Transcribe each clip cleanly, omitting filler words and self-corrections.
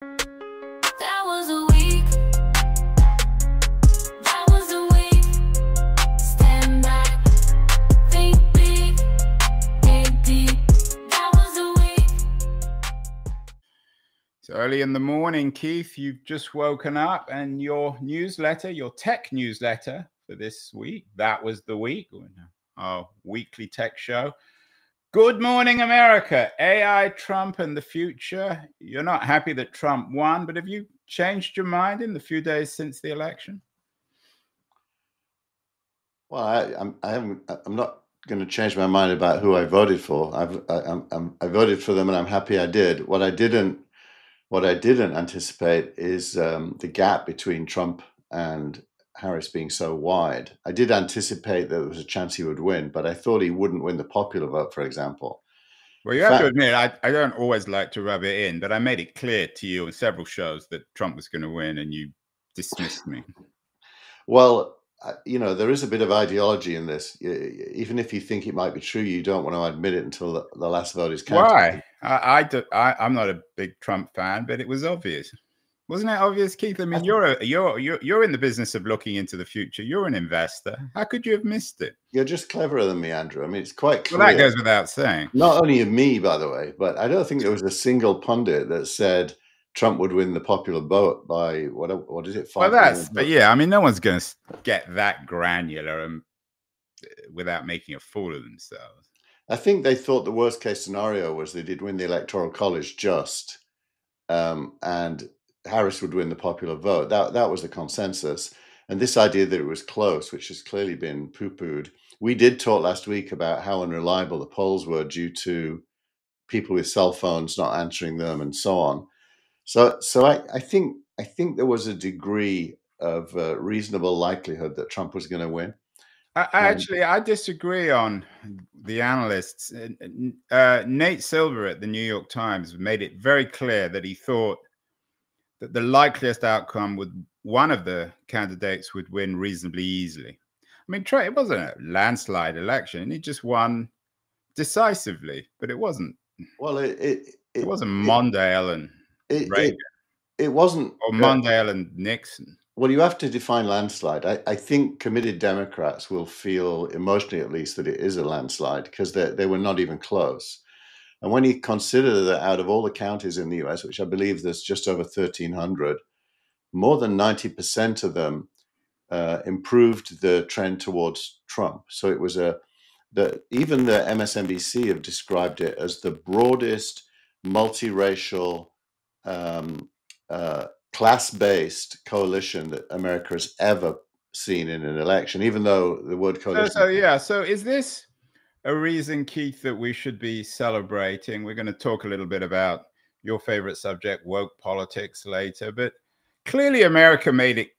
That was a week. That was a week. Stand back. Think big. Dig deep. That was a week. It's early in the morning, Keith. You've just woken up, and your newsletter, your tech newsletter for this week, that was the week, our weekly tech show. Good morning, America. AI, Trump, and the future. You're not happy that Trump won, but have you changed your mind in the few days since the election? Well, I'm not going to change my mind about who I voted for. I voted for them, and I'm happy I did. What I didn't anticipate is the gap between Trump and Harris being so wide. I did anticipate that there was a chance he would win, but I thought he wouldn't win the popular vote, for example. Well, you have to admit, I don't always like to rub it in, but I made it clear to you in several shows that Trump was going to win, and you dismissed me. Well, there is a bit of ideology in this. Even if you think it might be true, you don't want to admit it until the last vote is counted. Why? I'm not a big Trump fan, but it was obvious. Wasn't it obvious, Keith? I mean, you're in the business of looking into the future. You're an investor. How could you have missed it? You're just cleverer than me, Andrew. I mean, it's quite clear. Well, that goes without saying. Not only of me, by the way, but I don't think there was a single pundit that said Trump would win the popular vote by what is it? But yeah, I mean, no one's going to get that granular without making a fool of themselves. I think they thought the worst case scenario was they did win the Electoral College and Harris would win the popular vote. That was the consensus. And this idea that it was close, which has clearly been poo-pooed. We did talk last week about how unreliable the polls were due to people with cell phones not answering them and so on. So I think there was a degree of reasonable likelihood that Trump was going to win. I disagree on the analysts. Nate Silver at the New York Times made it very clear that he thought that the likeliest outcome would one of the candidates would win reasonably easily. I mean, it wasn't a landslide election. He just won decisively, but it wasn't. Well, it wasn't Mondale and Reagan. It wasn't. Or Mondale and Nixon. Well, you have to define landslide. I think committed Democrats will feel, emotionally at least, that it is a landslide because they were not even close. And when you consider that out of all the counties in the US, which I believe there's just over 1,300, more than 90% of them improved the trend towards Trump. So it was even the MSNBC have described it as the broadest multiracial class-based coalition that America has ever seen in an election, even though the word coalition... So is this a reason, Keith, that we should be celebrating? We're going to talk a little bit about your favorite subject, woke politics, later, but clearly America made it,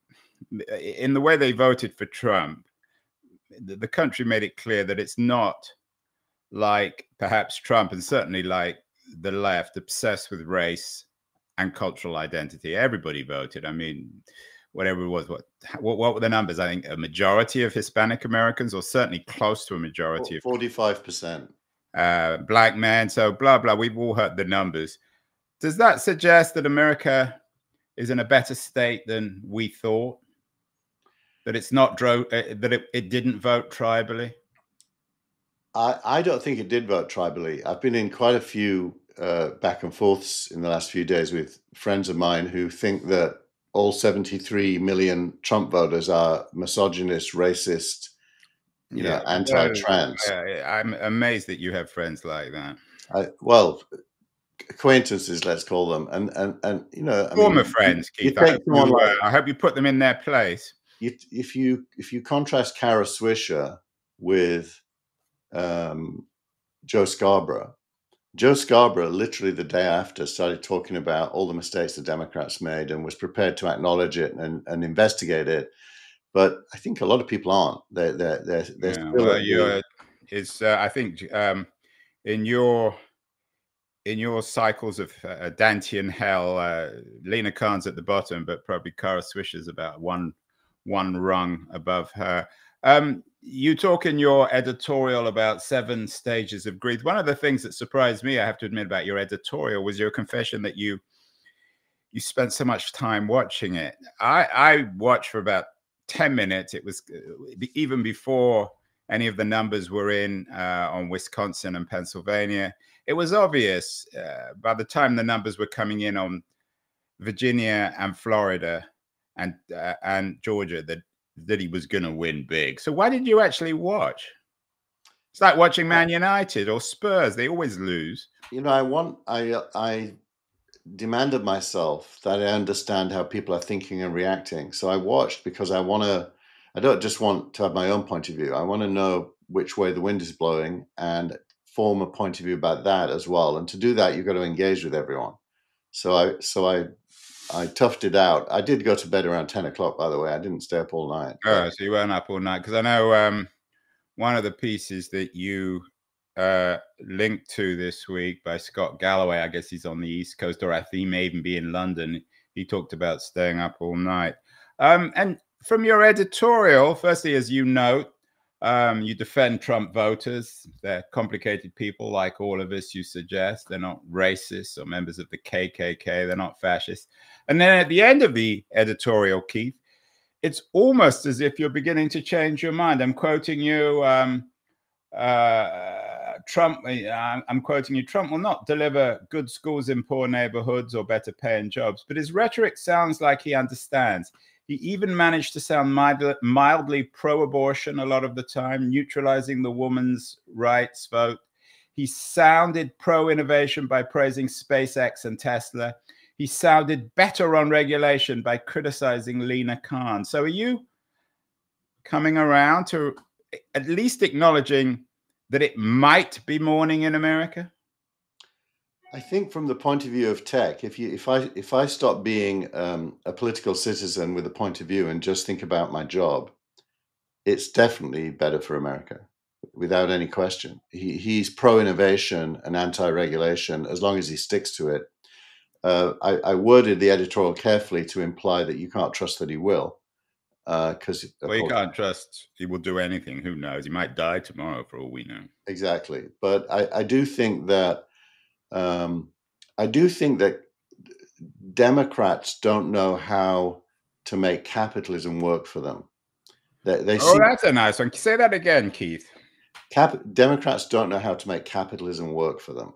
in the way they voted for Trump, the country made it clear that it's not like perhaps Trump and certainly like the left obsessed with race and cultural identity. Everybody voted. I mean, whatever it was, what were the numbers? I think a majority of Hispanic Americans, or certainly close to a majority of 45%. Black men. So blah, blah. We've all heard the numbers. Does that suggest that America is in a better state than we thought? That it's not that it didn't vote tribally? I don't think it did vote tribally. I've been in quite a few back and forths in the last few days with friends of mine who think that all 73 million Trump voters are misogynist, racist, anti-trans. I'm amazed that you have friends like that. Acquaintances, let's call them, and former friends, Keith. I hope you put them in their place. If you contrast Kara Swisher with Joe Scarborough literally the day after started talking about all the mistakes the Democrats made and was prepared to acknowledge it and investigate it. But I think a lot of people aren't. They're still. I think in your cycles of Dantian hell, Lena Khan's at the bottom, but probably Kara Swisher's about one rung above her. You talk in your editorial about 7 stages of grief. One of the things that surprised me, I have to admit, about your editorial was your confession that you you spent so much time watching it. I watched for about 10 minutes. It was even before any of the numbers were in on Wisconsin and Pennsylvania. It was obvious by the time the numbers were coming in on Virginia and Florida and Georgia that he was going to win big. So why did you actually watch? It's like watching Man United or Spurs. They always lose. You know, I demanded myself that I understand how people are thinking and reacting. So I watched because I don't just want to have my own point of view. I want to know which way the wind is blowing and form a point of view about that as well. And to do that, you've got to engage with everyone. So I toughed it out. I did go to bed around 10 o'clock, by the way. I didn't stay up all night. Oh, so you weren't up all night? Because I know one of the pieces that you linked to this week by Scott Galloway, I guess he's on the East Coast, or I think he may even be in London. He talked about staying up all night. And from your editorial, firstly, as you note, you defend Trump voters. They're complicated people like all of us, you suggest. They're not racists or members of the KKK. They're not fascists. And then at the end of the editorial, Keith, it's almost as if you're beginning to change your mind. I'm quoting you, Trump, I'm quoting you, Trump will not deliver good schools in poor neighborhoods or better paying jobs, but his rhetoric sounds like he understands. He even managed to sound mildly pro-abortion a lot of the time, neutralizing the woman's rights vote. He sounded pro-innovation by praising SpaceX and Tesla. He sounded better on regulation by criticizing Lena Khan. So are you coming around to at least acknowledging that it might be morning in America? I think from the point of view of tech, if I stop being a political citizen with a point of view and just think about my job, it's definitely better for America, without any question. He's pro-innovation and anti-regulation as long as he sticks to it. I worded the editorial carefully to imply that you can't trust that he will. Because you can't trust he will do anything. Who knows? He might die tomorrow for all we know. Exactly. But I do think that Democrats don't know how to make capitalism work for them. That's a nice one. Say that again, Keith. Democrats don't know how to make capitalism work for them.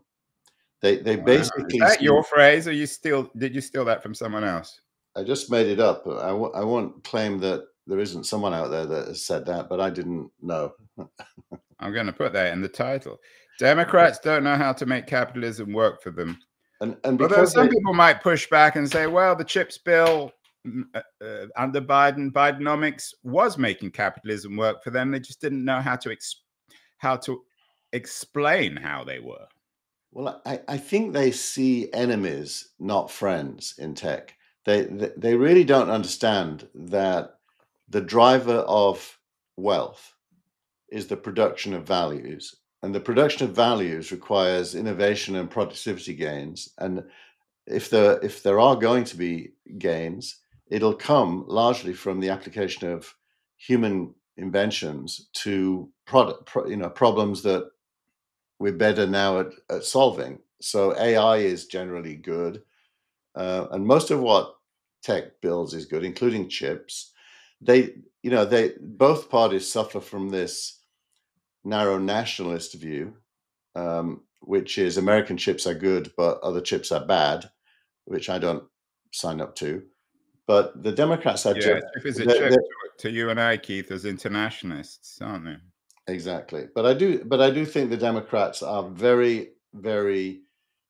They basically. Is that your phrase, or did you steal that from someone else? I just made it up. I won't claim that there isn't someone out there that has said that, but I didn't know. I'm going to put that in the title. Democrats don't know how to make capitalism work for them. And because some people might push back and say, well, the CHIPS bill under Bidenomics was making capitalism work for them. They just didn't know how to explain how they were. Well, I think they see enemies, not friends, in tech. They really don't understand that the driver of wealth is the production of values. And the production of values requires innovation and productivity gains. And if there are going to be gains, it'll come largely from the application of human inventions to problems that we're better now at solving. So AI is generally good. And most of what tech builds is good, including chips. Both parties suffer from this narrow nationalist view, which is American chips are good, but other chips are bad, which I don't sign up to. But the Democrats are chip is a chip to you and I, Keith, as internationalists, aren't they? Exactly. But I do think the Democrats are very, very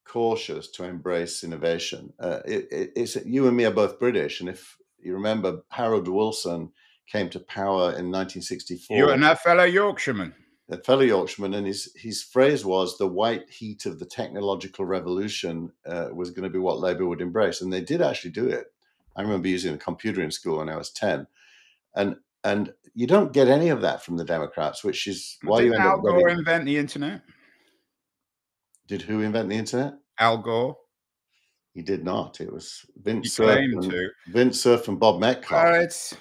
cautious to embrace innovation. It's you and me are both British, and if you remember, Harold Wilson came to power in 1964. You and that fellow Yorkshireman. That fellow Yorkshireman, and his phrase was the white heat of the technological revolution was going to be what Labour would embrace, and they did actually do it. I remember using a computer in school when I was 10, and you don't get any of that from the Democrats, which is why you end up. Al Gore invent the internet? Did who invent the internet? Al Gore. He did not. It was Vint Cerf and Bob Metcalfe.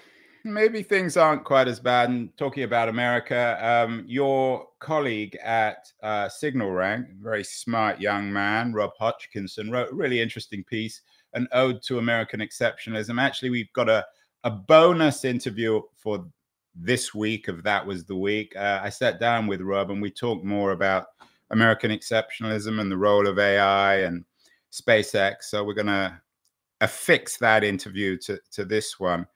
Maybe things aren't quite as bad. And talking about America, your colleague at Signal Rank, very smart young man, Rob Hodgkinson, wrote a really interesting piece an ode to American exceptionalism. Actually, we've got a bonus interview for this week of That Was the Week. I sat down with Rob and we talked more about American exceptionalism and the role of AI and SpaceX. So we're going to affix that interview to this one.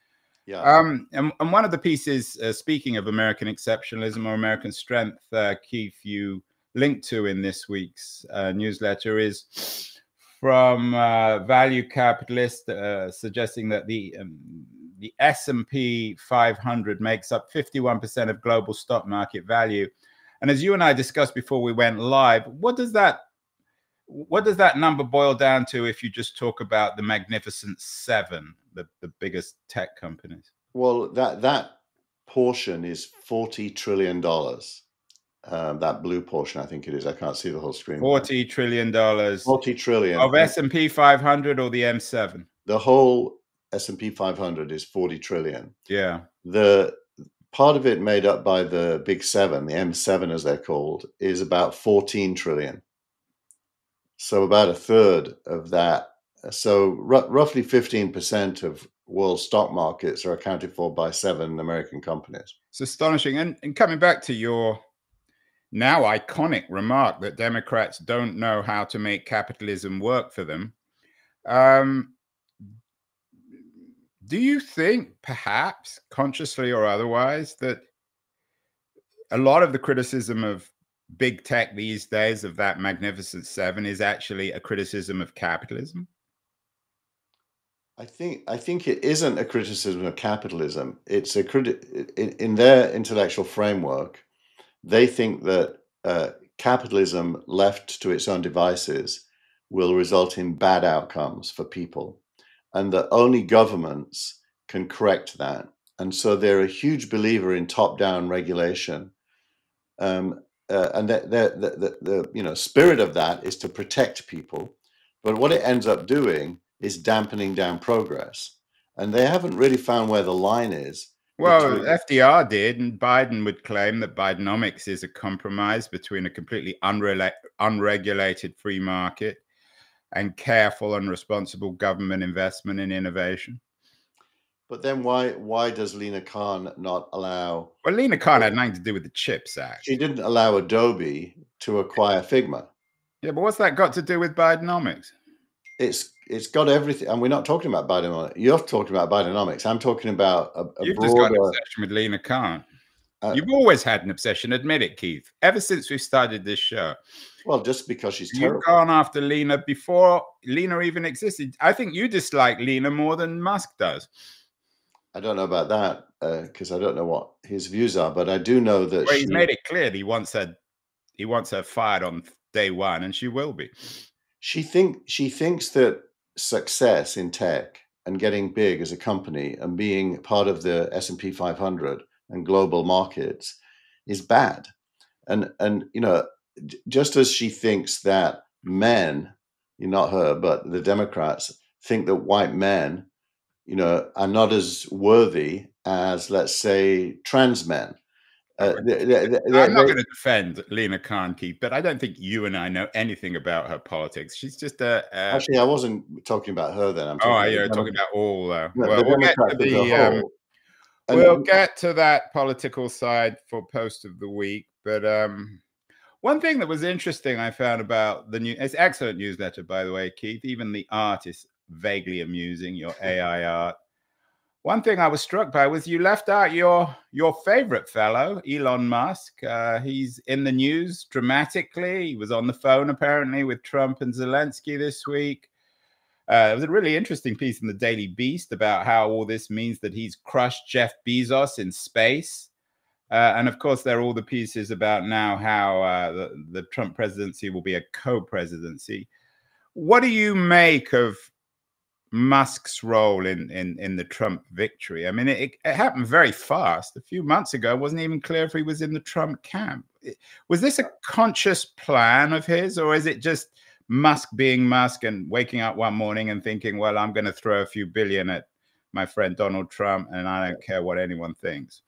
Yeah. And one of the pieces, speaking of American exceptionalism or American strength, Keith, you linked to in this week's newsletter is from Value Capitalist, suggesting that the S&P 500 makes up 51% of global stock market value. And as you and I discussed before we went live, what does that number boil down to if you just talk about the Magnificent Seven, the biggest tech companies? Well, that portion is $40 trillion. That blue portion, I think it is. I can't see the whole screen. $40 trillion. $40 trillion. Of S&P 500 or the M7? The whole S&P 500 is 40 trillion. Yeah. The part of it made up by the big seven, the M7 as they're called, is about 14 trillion. So about a third of that. So roughly 15% of world stock markets are accounted for by 7 American companies. It's astonishing. And coming back to your now iconic remark that Democrats don't know how to make capitalism work for them. Do you think, perhaps consciously or otherwise, that a lot of the criticism of big tech these days, of that Magnificent Seven, is actually a criticism of capitalism? I think it isn't a criticism of capitalism. It's a in their intellectual framework. They think that capitalism left to its own devices will result in bad outcomes for people, and that only governments can correct that. And so they're a huge believer in top-down regulation. And the spirit of that is to protect people. But what it ends up doing is dampening down progress. And they haven't really found where the line is. Well, FDR did, and Biden would claim that Bidenomics is a compromise between a completely unregulated free market and careful and responsible government investment in innovation. But then why does Lina Khan not allow... Well, Lina Khan had nothing to do with the CHIPS Act. She didn't allow Adobe to acquire Figma. Yeah, but what's that got to do with Bidenomics? It's got everything, and we're not talking about Bidenomics. You're talking about Bidenomics. I'm talking about You've just got an obsession with Lina Khan. You've always had an obsession, admit it, Keith. Ever since we started this show. Well, just because she's terrible. You've gone after Lina before Lina even existed. I think you dislike Lina more than Musk does. I don't know about that because I don't know what his views are, but I do know that well, he's made it clear that he wants her fired on day one, and she will be. She thinks that success in tech and getting big as a company and being part of the S&P 500 and global markets is bad. And just as she thinks that men, not her, but the Democrats think that white men, are not as worthy as, let's say, trans men. I'm not going to defend Lina Khan, Keith, but I don't think you and I know anything about her politics. She's just actually, I wasn't talking about her then. I'm talking about all. We'll get to that political side for post of the week. But one thing that was interesting I found about it's excellent newsletter, by the way, Keith. Even the art is vaguely amusing, your AI art. One thing I was struck by was you left out your favorite fellow, Elon Musk. He's in the news dramatically. He was on the phone, apparently, with Trump and Zelensky this week. It was a really interesting piece in the Daily Beast about how all this means that he's crushed Jeff Bezos in space. And, of course, there are all the pieces about now how the Trump presidency will be a co-presidency. What do you make of Musk's role in the Trump victory? I mean, it happened very fast. A few months ago, it wasn't even clear if he was in the Trump camp. Was this a conscious plan of his, or is it just Musk being Musk and waking up one morning and thinking, well, I'm going to throw a few billion at my friend Donald Trump and I don't care what anyone thinks?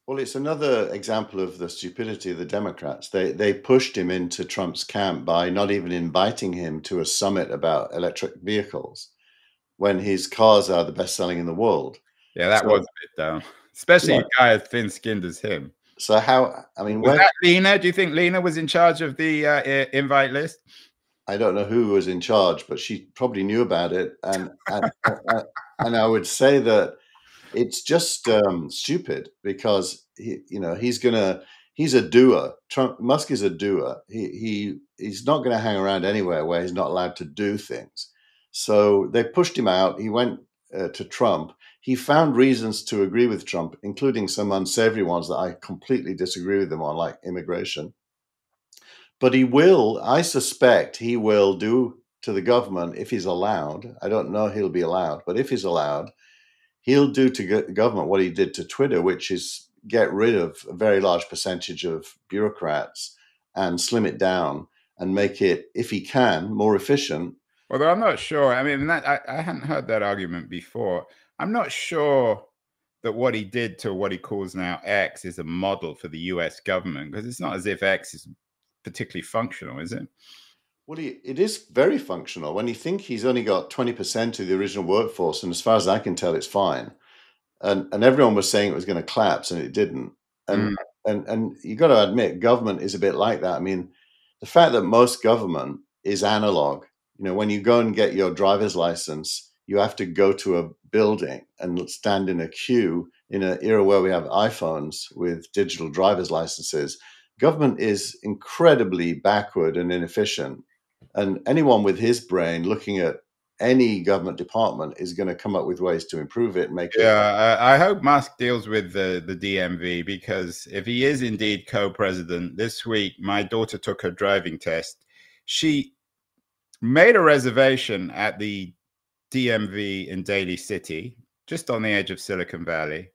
Well, it's another example of the stupidity of the Democrats. They pushed him into Trump's camp by not even inviting him to a summit about electric vehicles. when his cars are the best selling in the world. Yeah, that So- was a bit down, especially Yeah. a guy as thin-skinned as him. So how? I mean, Was that Lena? Do you think Lena was in charge of the invite list? I don't know who was in charge, but she probably knew about it, and I would say that it's just stupid because he's a doer. Musk is a doer. He's not going to hang around anywhere where he's not allowed to do things. So they pushed him out. He went to Trump. He found reasons to agree with Trump, including some unsavory ones that I completely disagree with him on, like immigration. But I suspect he will do to the government, if he's allowed. I don't know he'll be allowed, but if he's allowed, he'll do to the government what he did to Twitter, which is get rid of a very large percentage of bureaucrats and slim it down and make it, if he can, more efficient. Although I'm not sure. I mean, I hadn't heard that argument before. I'm not sure that what he did to what he calls now X is a model for the US government, because it's not as if X is particularly functional, is it? Well, it is very functional. When you think he's only got 20% of the original workforce, and as far as I can tell, it's fine. And everyone was saying it was going to collapse, and it didn't. And you got to admit, government is a bit like that. I mean, the fact that most government is analog. When you go and get your driver's license, you have to go to a building and stand in a queue in an era where we have iPhones with digital driver's licenses. Government is incredibly backward and inefficient. And anyone with his brain looking at any government department is going to come up with ways to improve it and make it. Yeah, I hope Musk deals with the DMV, because if he is indeed co-president, this week my daughter took her driving test. She made a reservation at the DMV in Daly City, just on the edge of Silicon Valley.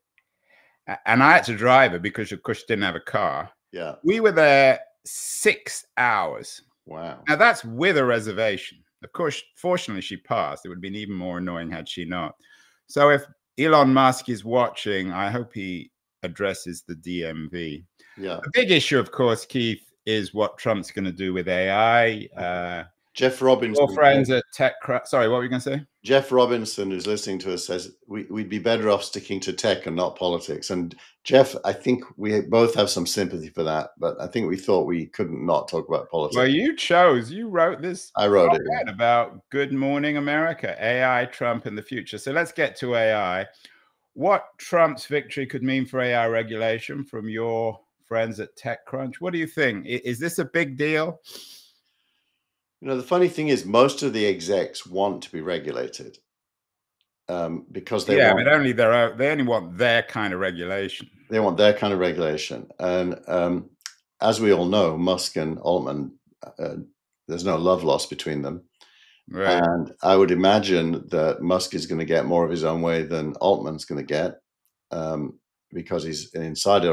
And I had to drive her because, of course, she didn't have a car. Yeah. We were there 6 hours. Wow. Now, that's with a reservation. Of course, fortunately, she passed. It would have been even more annoying had she not. So if Elon Musk is watching, I hope he addresses the DMV. Yeah. The big issue, of course, Keith, is what Trump's going to do with AI. Jeff Robinson. Your friends at TechCrunch. Sorry, what were you going to say? Jeff Robinson, who's listening to us, says we'd be better off sticking to tech and not politics. And Jeff, I think we both have some sympathy for that, but I think we thought we couldn't not talk about politics. Well, you wrote this. I wrote it about Good Morning America, AI, Trump, and the future. So let's get to AI. What Trump's victory could mean for AI regulation from your friends at TechCrunch? What do you think? Is this a big deal? The funny thing is, most of the execs want to be regulated because they but they only want their kind of regulation. They want their kind of regulation, and as we all know, Musk and Altman, there's no love lost between them. Right. And I would imagine that Musk is going to get more of his own way than Altman's going to get because he's an insider.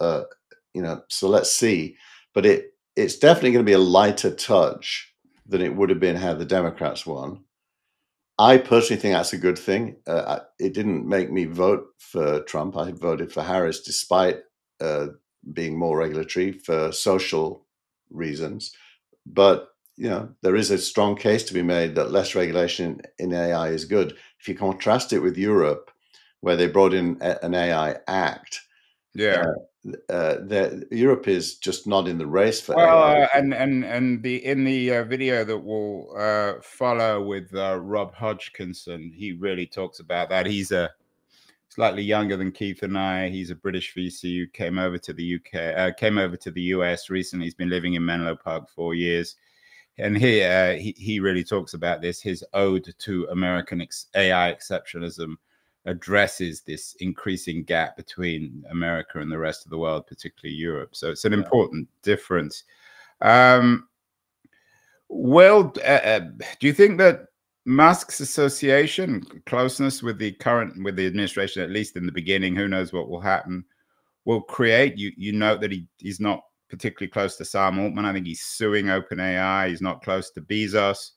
So let's see. But it's definitely going to be a lighter touch than it would have been had the Democrats won. I personally think that's a good thing. It didn't make me vote for Trump. I voted for Harris despite being more regulatory for social reasons. But, there is a strong case to be made that less regulation in AI is good. If you contrast it with Europe, where they brought in an AI Act, Europe is just not in the race for AI. And in the video that will follow with Rob Hodgkinson, he really talks about that. He's slightly younger than Keith and I. He's a British VC who came over to the US recently. He's been living in Menlo Park 4 years, and he really talks about this. His ode to American AI exceptionalism addresses this increasing gap between America and the rest of the world, particularly Europe. So it's an important difference. Do you think that Musk's association, closeness with the administration, at least in the beginning, who knows what will happen, will create, you note that he's not particularly close to Sam Altman. I think he's suing OpenAI. He's not close to Bezos.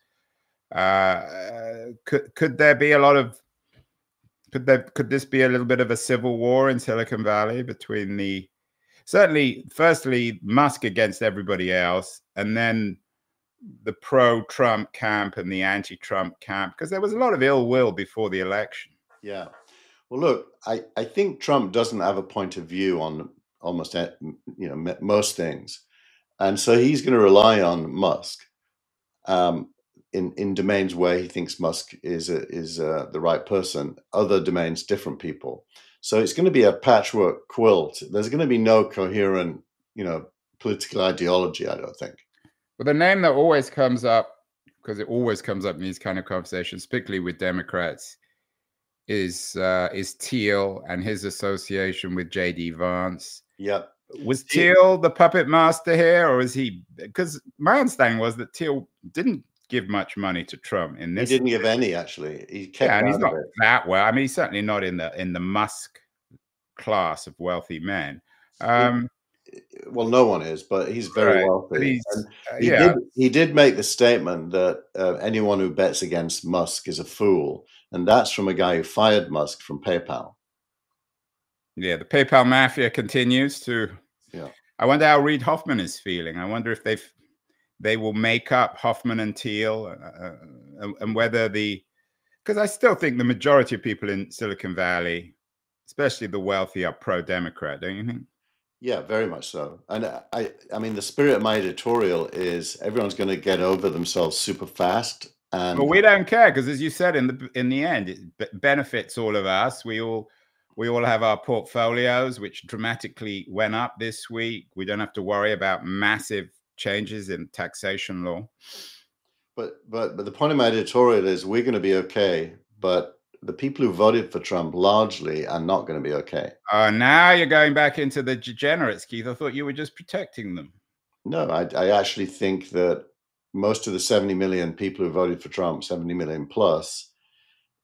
Could there be a lot of Could this be a little bit of a civil war in Silicon Valley between firstly, Musk against everybody else, and then the pro-Trump camp and the anti-Trump camp, because there was a lot of ill will before the election. Yeah. Well, look, I think Trump doesn't have a point of view on almost most things, and so he's going to rely on Musk in domains where he thinks Musk is the right person. Other domains, different people. So it's going to be a patchwork quilt. There's going to be no coherent, political ideology, I don't think. But the name that always comes up, because it always comes up in these kind of conversations, particularly with Democrats, is Thiel and his association with J.D. Vance. Yeah. Was Thiel the puppet master here, or is he? Because my understanding was that Thiel didn't give much money to Trump in this. He didn't give any, actually. He kept and he's out not of it. that well. I mean, he's certainly not in the Musk class of wealthy men. Well, no one is, but he's very wealthy. He did make the statement that anyone who bets against Musk is a fool, and that's from a guy who fired Musk from PayPal. Yeah, the PayPal mafia continues to. Yeah, I wonder how Reid Hoffman is feeling. I wonder if they will make up Hoffman and Thiel, and whether because I still think the majority of people in Silicon Valley, especially the wealthy, are pro-Democrat, don't you think? Yeah, very much so. And I mean, the spirit of my editorial is everyone's going to get over themselves super fast. And well, we don't care, because as you said, in the end, it benefits all of us. We all have our portfolios, which dramatically went up this week. We don't have to worry about massive changes in taxation law. But the point of my editorial is we're going to be okay, but the people who voted for Trump largely are not going to be okay. Now you're going back into the degenerates, Keith. I thought you were just protecting them. No, I actually think that most of the 70 million people who voted for Trump, 70 million plus,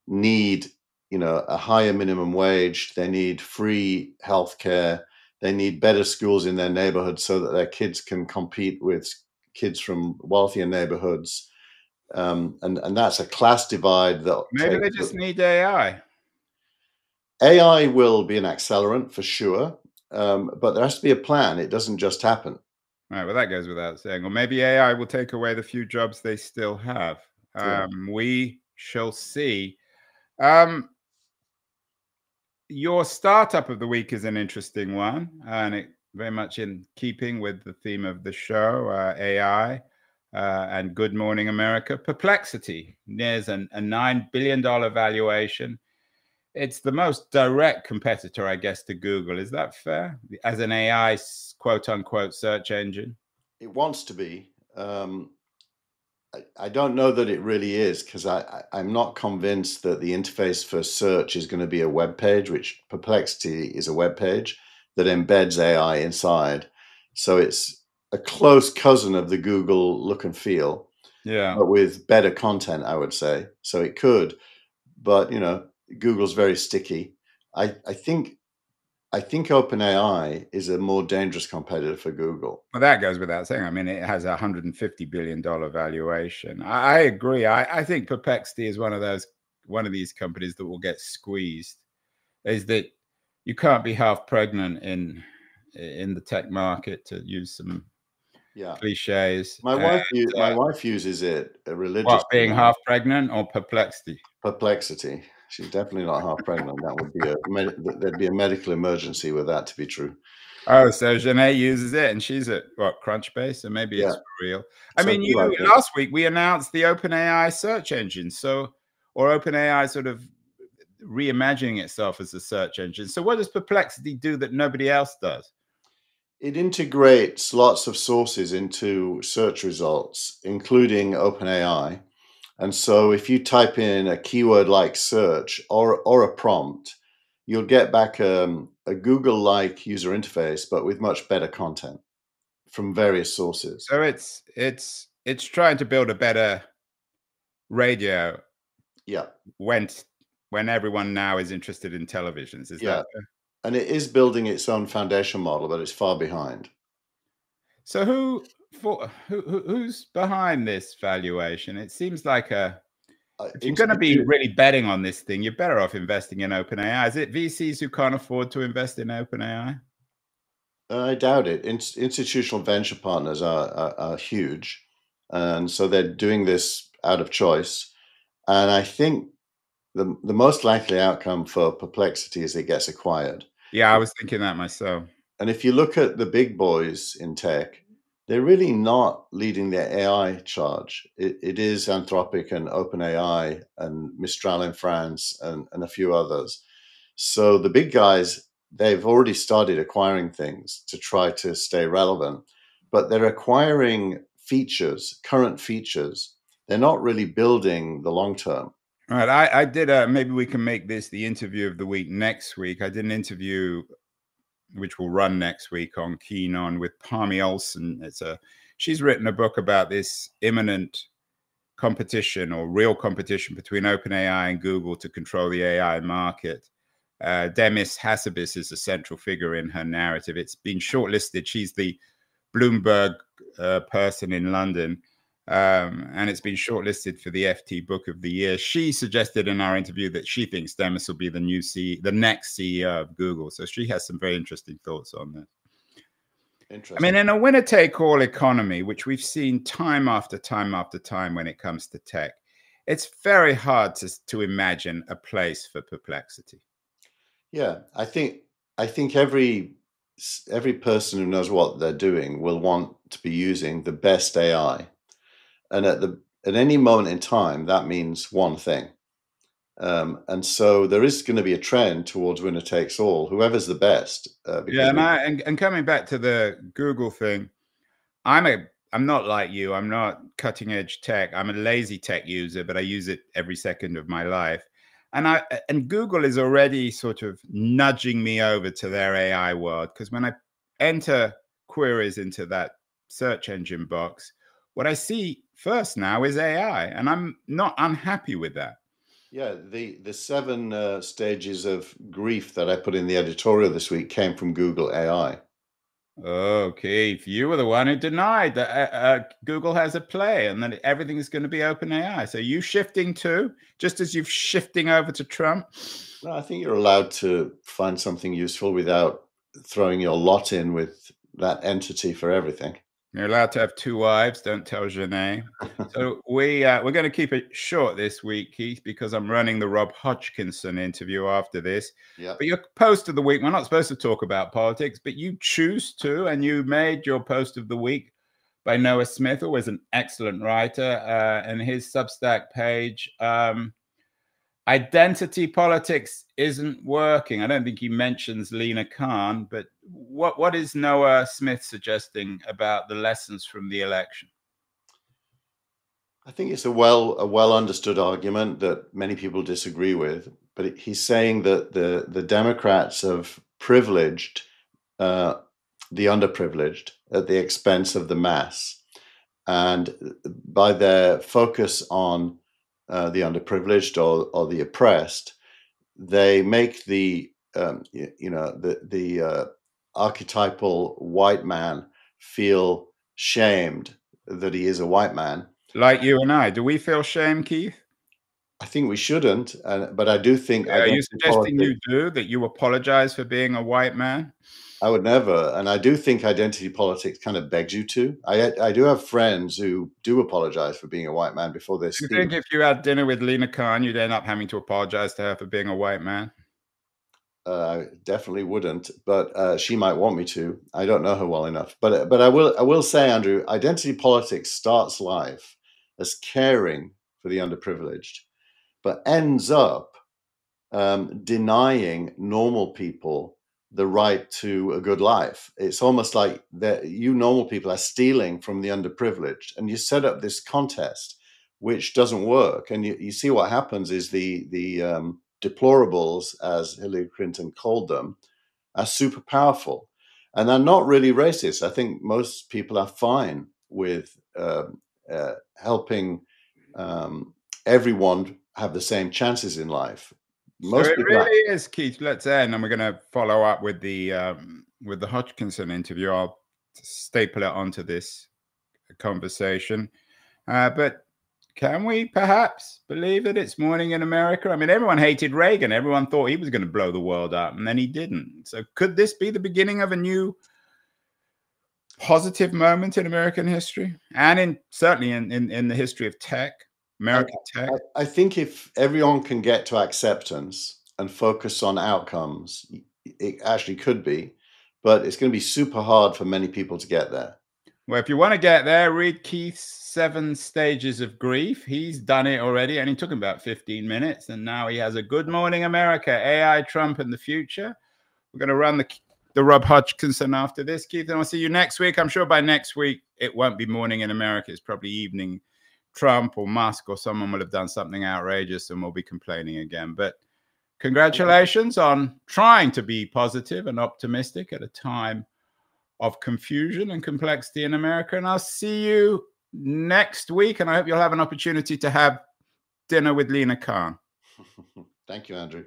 need, a higher minimum wage. They need free healthcare. They need better schools in their neighborhood so that their kids can compete with kids from wealthier neighborhoods. And that's a class divide that maybe they just need AI. AI will be an accelerant for sure, but there has to be a plan. It doesn't just happen. All right, well, that goes without saying. Or maybe AI will take away the few jobs they still have. We shall see. Your startup of the week is an interesting one, and it very much in keeping with the theme of the show, AI. And Good Morning America. Perplexity nears a $9 billion valuation. It's the most direct competitor, I guess, to Google. Is that fair? As an AI quote unquote search engine? It wants to be. I don't know that it really is, because I'm not convinced that the interface for search is going to be a web page, which Perplexity is a web page that embeds AI inside. So it's a close cousin of the Google look and feel, but with better content, I would say. So it could, but Google's very sticky. I think OpenAI is a more dangerous competitor for Google. Well, that goes without saying. I mean, it has a $150 billion valuation. I agree. I think Perplexity is one of these companies that will get squeezed. Is that you can't be half pregnant in the tech market, to use some cliches. My wife uses it religiously. What, being half pregnant or Perplexity? Perplexity. She's definitely not half pregnant. That would be there'd be a medical emergency with that to be true. Oh, so Janae uses it, and she's at Crunchbase, so maybe it's for real. I mean, last week we announced the OpenAI search engine, or OpenAI sort of reimagining itself as a search engine. So what does Perplexity do that nobody else does? It integrates lots of sources into search results, including OpenAI. And so if you type in a keyword like search or a prompt, you'll get back a Google-like user interface, but with much better content from various sources. So it's trying to build a better radio. Yeah. When everyone now is interested in televisions. Is that fair? And it is building its own foundation model, but it's far behind. So who's behind this valuation? It seems like if you're going to be really betting on this thing, you're better off investing in OpenAI. Is it VCs who can't afford to invest in OpenAI? I doubt it. Institutional venture partners are huge. And so they're doing this out of choice. And I think the most likely outcome for Perplexity is it gets acquired. Yeah, I was thinking that myself. And if you look at the big boys in tech, they're really not leading the AI charge. It is Anthropic and OpenAI and Mistral in France and a few others. So the big guys, they've already started acquiring things to try to stay relevant, but they're acquiring features, current features. They're not really building the long term. All right, I did maybe we can make this the interview of the week next week. I did an interview which will run next week on Keen On with Parmi Olsen. She's written a book about this imminent competition or real competition between OpenAI and Google to control the AI market. Demis Hassabis is a central figure in her narrative. It's been shortlisted. She's the Bloomberg person in London. And it's been shortlisted for the FT Book of the Year. She suggested in our interview that she thinks Demis will be the next CEO of Google. So she has some very interesting thoughts on this. Interesting. I mean, in a winner-take-all economy, which we've seen time after time after time when it comes to tech, it's very hard to imagine a place for Perplexity. Yeah, I think every person who knows what they're doing will want to be using the best AI. And at any moment in time, that means one thing. And so there is going to be a trend towards winner takes all, whoever's the best. Yeah, and coming back to the Google thing, I'm not like you. I'm not cutting edge tech. I'm a lazy tech user, but I use it every second of my life. And Google is already sort of nudging me over to their AI world, because when I enter queries into that search engine box, what I see first now is AI, and I'm not unhappy with that. Yeah, the 7 stages of grief that I put in the editorial this week came from Google AI. Oh, Keith, you were the one who denied that Google has a play and that everything is going to be OpenAI. So you shifting too, just as you're shifting over to Trump? No, I think you're allowed to find something useful without throwing your lot in with that entity for everything. You're allowed to have 2 wives. Don't tell Janae. So we're going to keep it short this week, Keith, because I'm running the Rob Hodgkinson interview after this. Yeah. But your post of the week, we're not supposed to talk about politics, but you choose to, and you made your post of the week by Noah Smith, who was an excellent writer, and his Substack page. Identity politics isn't working. I don't think he mentions Lina Khan, but what is Noah Smith suggesting about the lessons from the election? I think it's a well understood argument that many people disagree with, but he's saying that the Democrats have privileged the underprivileged at the expense of the mass, and by their focus on the underprivileged or the oppressed, they make the archetypal white man feel shamed that he is a white man. Like you and I, do we feel shame, Keith? I think we shouldn't, but I do think. Are you suggesting you do, that you apologize for being a white man? I would never, and I do think identity politics kind of begs you to. I do have friends who do apologize for being a white man before they speak. Do you think if you had dinner with Lina Khan, you'd end up having to apologize to her for being a white man? I definitely wouldn't, but she might want me to. I don't know her well enough, but I will say, Andrew, identity politics starts life as caring for the underprivileged, but ends up denying normal people the right to a good life. It's almost like that you normal people are stealing from the underprivileged, and you set up this contest which doesn't work. And you see what happens is the deplorables, as Hillary Clinton called them, are super powerful, and they're not really racist. I think most people are fine with helping everyone have the same chances in life. Most so it really is, Keith. Let's end, and we're going to follow up with the Hodgkinson interview. I'll staple it onto this conversation. But can we perhaps believe that it's morning in America? I mean, everyone hated Reagan. Everyone thought he was going to blow the world up, and then he didn't. So could this be the beginning of a new positive moment in American history, and certainly in the history of tech, American tech? I think if everyone can get to acceptance and focus on outcomes, it actually could be, but it's going to be super hard for many people to get there. Well, if you want to get there, read Keith's 7 Stages of Grief. He's done it already, and he took him about 15 minutes, and now he has a Good Morning America, AI, Trump, and the Future. We're going to run the Rob Hodgkinson after this, Keith, and I'll see you next week. I'm sure by next week, it won't be morning in America. It's probably evening. Trump or Musk or someone will have done something outrageous and we'll be complaining again. But congratulations on trying to be positive and optimistic at a time of confusion and complexity in America. And I'll see you next week. And I hope you'll have an opportunity to have dinner with Lina Khan. Thank you, Andrew.